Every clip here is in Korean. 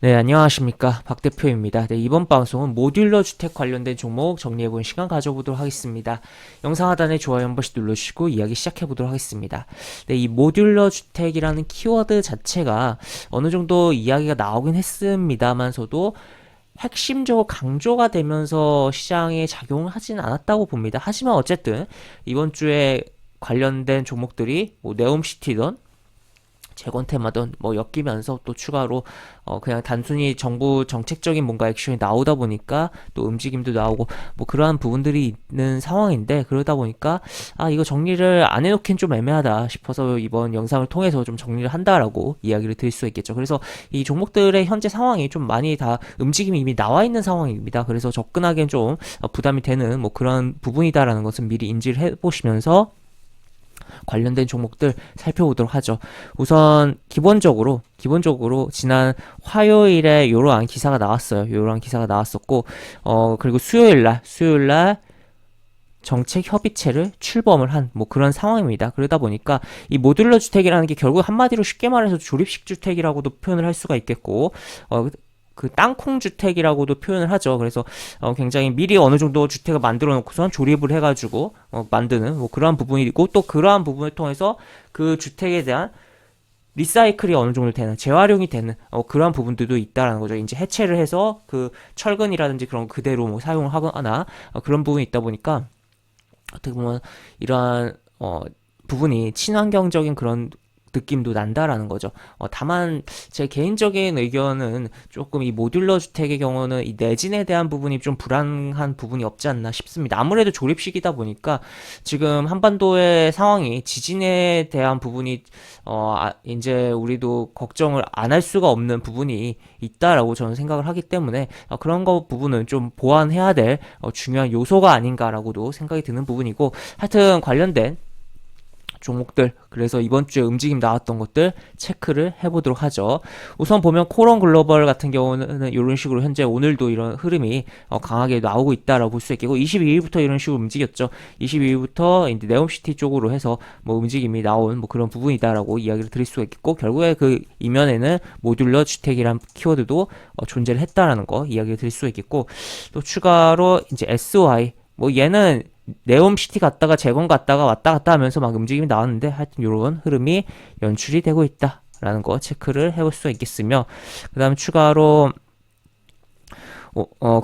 네, 안녕하십니까. 박 대표입니다. 네, 이번 방송은 모듈러 주택 관련된 종목 정리해보는 시간 가져보도록 하겠습니다. 영상 하단에 좋아요 한 번씩 눌러주시고 이야기 시작해보도록 하겠습니다. 네, 이 모듈러 주택이라는 키워드 자체가 어느 정도 이야기가 나오긴 했습니다만서도 핵심적으로 강조가 되면서 시장에 작용을 하진 않았다고 봅니다. 하지만 어쨌든 이번 주에 관련된 종목들이 뭐 네옴시티든 재건템하던 뭐 엮이면서 또 추가로 그냥 단순히 정부 정책적인 뭔가 액션이 나오다 보니까 또 움직임도 나오고 뭐 그러한 부분들이 있는 상황인데, 그러다 보니까 이거 정리를 안 해놓긴 좀 애매하다 싶어서 이번 영상을 통해서 좀 정리를 한다라고 이야기를 드릴 수 있겠죠. 그래서 이 종목들의 현재 상황이 좀 많이 다 움직임이 이미 나와 있는 상황입니다. 그래서 접근하기엔 좀 부담이 되는 뭐 그런 부분이다라는 것은 미리 인지를 해보시면서 관련된 종목들 살펴보도록 하죠. 우선 기본적으로 지난 화요일에 요러한 기사가 나왔어요. 요러한 기사가 나왔었고, 그리고 수요일날 정책 협의체를 출범을 한 뭐 그런 상황입니다. 그러다 보니까 이 모듈러 주택이라는 게 결국 한마디로 쉽게 말해서 조립식 주택이라고도 표현을 할 수가 있겠고, 그 땅콩 주택이라고도 표현을 하죠. 그래서 굉장히 미리 어느 정도 주택을 만들어 놓고선 조립을 해가지고 만드는 뭐 그러한 부분이고, 또 그러한 부분을 통해서 그 주택에 대한 리사이클이 어느 정도 되는, 재활용이 되는 그러한 부분들도 있다라는 거죠. 이제 해체를 해서 그 철근이라든지 그런 거 그대로 뭐 사용을 하거나 그런 부분이 있다 보니까 어떻게 보면 이러한 부분이 친환경적인 그런 느낌도 난다라는 거죠. 다만 제 개인적인 의견은 조금 이 모듈러 주택의 경우는 이 내진에 대한 부분이 좀 불안한 부분이 없지 않나 싶습니다. 아무래도 조립식이다 보니까 지금 한반도의 상황이 지진에 대한 부분이 이제 우리도 걱정을 안 할 수가 없는 부분이 있다라고 저는 생각을 하기 때문에 그런 거 부분은 좀 보완해야 될 중요한 요소가 아닌가라고도 생각이 드는 부분이고, 하여튼 관련된 종목들, 그래서 이번 주에 움직임 나왔던 것들 체크를 해보도록 하죠. 우선 보면 코론 글로벌 같은 경우는 이런 식으로 현재 오늘도 이런 흐름이 강하게 나오고 있다라고 볼 수 있겠고, 22일부터 이런 식으로 움직였죠. 22일부터 이제 네옴시티 쪽으로 해서 뭐 움직임이 나온 뭐 그런 부분이다라고 이야기를 드릴 수가 있겠고, 결국에 그 이면에는 모듈러 주택이란 키워드도 존재를 했다라는 거 이야기를 드릴 수 있겠고, 또 추가로 이제 SY, 뭐 얘는 네옴시티 갔다가 재건 갔다가 왔다 갔다 하면서 막 움직임이 나왔는데, 하여튼 이런 흐름이 연출이 되고 있다라는 거 체크를 해볼 수 있겠으며, 그 다음 추가로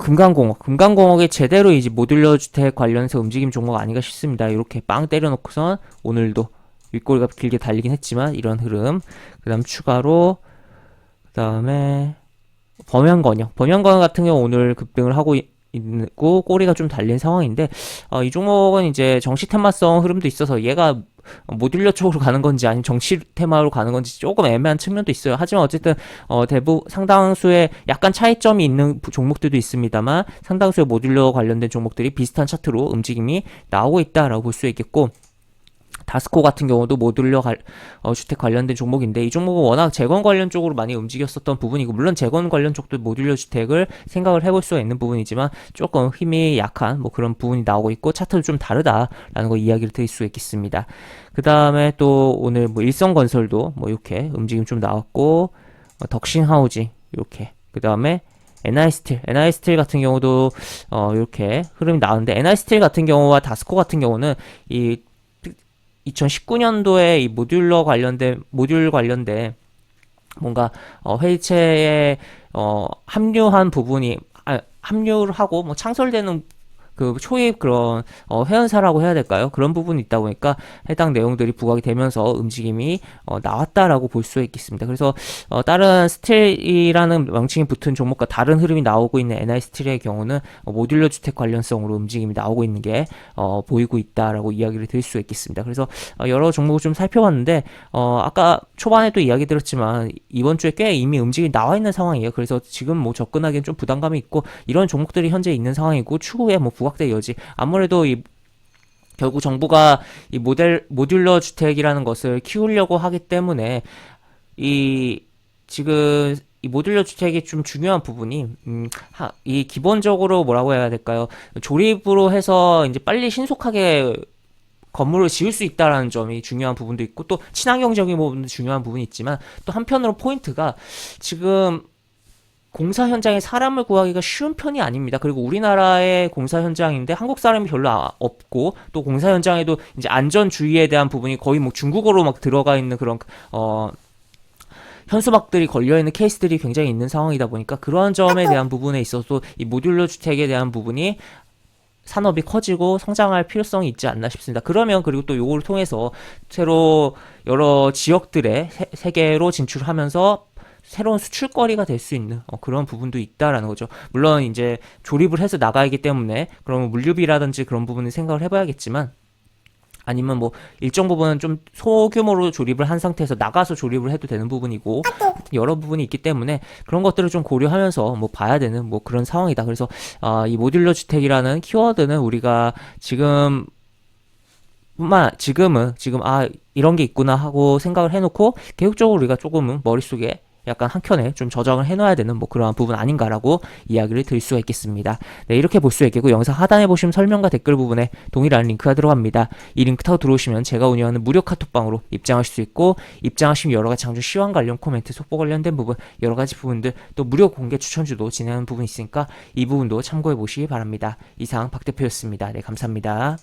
금강공업이 제대로 이제 모듈러 주택 관련해서 움직임 종목 아닌가 싶습니다. 이렇게 빵 때려놓고선 오늘도 윗꼬리가 길게 달리긴 했지만 이런 흐름. 그 다음 추가로 그 다음에 범현건영 같은 경우 오늘 급등을 하고 있고 꼬리가 좀 달린 상황인데, 이 종목은 이제 정치 테마성 흐름도 있어서 얘가 모듈러 쪽으로 가는 건지 아니면 정치 테마로 가는 건지 조금 애매한 측면도 있어요. 하지만 어쨌든 대부분 상당수의 약간 차이점이 있는 종목들도 있습니다만, 상당수의 모듈러 관련된 종목들이 비슷한 차트로 움직임이 나오고 있다라고 볼 수 있겠고, 다스코 같은 경우도 모듈러 주택 관련된 종목인데, 이 종목은 워낙 재건 관련 쪽으로 많이 움직였었던 부분이고, 물론 재건 관련 쪽도 모듈러 주택을 생각을 해볼 수가 있는 부분이지만 조금 힘이 약한 뭐 그런 부분이 나오고 있고, 차트도 좀 다르다라는 거 이야기를 드릴 수 있겠습니다. 그 다음에 또 오늘 뭐 일성건설도 뭐 이렇게 움직임 좀 나왔고, 덕신하우징 이렇게, 그 다음에 NI스틸 같은 경우도 이렇게 흐름이 나오는데, NI스틸 같은 경우와 다스코 같은 경우는 이 2019년도에 이 모듈 관련된 뭔가 회의체에 합류한 부분이 합류를 하고 뭐 창설되는 그 초입 그런 회원사라고 해야 될까요? 그런 부분이 있다 보니까 해당 내용들이 부각이 되면서 움직임이 나왔다라고 볼 수 있겠습니다. 그래서 다른 스틸이라는 명칭이 붙은 종목과 다른 흐름이 나오고 있는 NI 스틸의 경우는 모듈러 주택 관련성으로 움직임이 나오고 있는 게 보이고 있다라고 이야기를 드릴 수 있겠습니다. 그래서 여러 종목을 좀 살펴봤는데, 아까 초반에도 이야기 드렸지만 이번 주에 꽤 이미 움직임이 나와 있는 상황이에요. 그래서 지금 뭐 접근하기엔 좀 부담감이 있고, 이런 종목들이 현재 있는 상황이고, 추후에 뭐 부각될 여지, 아무래도 결국 정부가 이 모듈러 주택이라는 것을 키우려고 하기 때문에 지금 이 모듈러 주택이 좀 중요한 부분이 이 기본적으로 뭐라고 해야 될까요? 조립으로 해서 이제 빨리 신속하게 건물을 지을 수 있다라는 점이 중요한 부분도 있고, 또 친환경적인 부분도 중요한 부분이 있지만, 또 한편으로 포인트가 지금 공사 현장에 사람을 구하기가 쉬운 편이 아닙니다. 그리고 우리나라의 공사 현장인데 한국 사람이 별로 없고, 또 공사 현장에도 이제 안전주의에 대한 부분이 거의 뭐 중국어로 막 들어가 있는 그런 현수막들이 걸려있는 케이스들이 굉장히 있는 상황이다 보니까, 그런 점에 대한 부분에 있어서 이 모듈러 주택에 대한 부분이 산업이 커지고 성장할 필요성이 있지 않나 싶습니다. 그러면 그리고 또 요걸 통해서 새로 여러 지역들의 세계로 진출하면서 새로운 수출거리가 될 수 있는 그런 부분도 있다라는 거죠. 물론 이제 조립을 해서 나가기 때문에 그러면 물류비라든지 그런 부분을 생각을 해봐야겠지만, 아니면 뭐 일정 부분은 좀 소규모로 조립을 한 상태에서 나가서 조립을 해도 되는 부분이고, 여러 부분이 있기 때문에 그런 것들을 좀 고려하면서 뭐 봐야 되는 뭐 그런 상황이다. 그래서 이 모듈러 주택이라는 키워드는 우리가 지금은 이런 게 있구나 하고 생각을 해놓고 계획적으로 우리가 조금은 머릿속에 약간 한켠에 좀 저장을 해놔야 되는 뭐 그러한 부분 아닌가라고 이야기를 드릴 수가 있겠습니다. 네, 이렇게 볼 수 있겠고, 영상 하단에 보시면 설명과 댓글 부분에 동일한 링크가 들어갑니다. 이 링크 타고 들어오시면 제가 운영하는 무료 카톡방으로 입장하실 수 있고, 입장하시면 여러가지 장주 시황 관련 코멘트, 속보 관련된 부분, 여러가지 부분들, 또 무료 공개 추천주도 진행하는 부분이 있으니까 이 부분도 참고해 보시기 바랍니다. 이상 박 대표였습니다. 네, 감사합니다.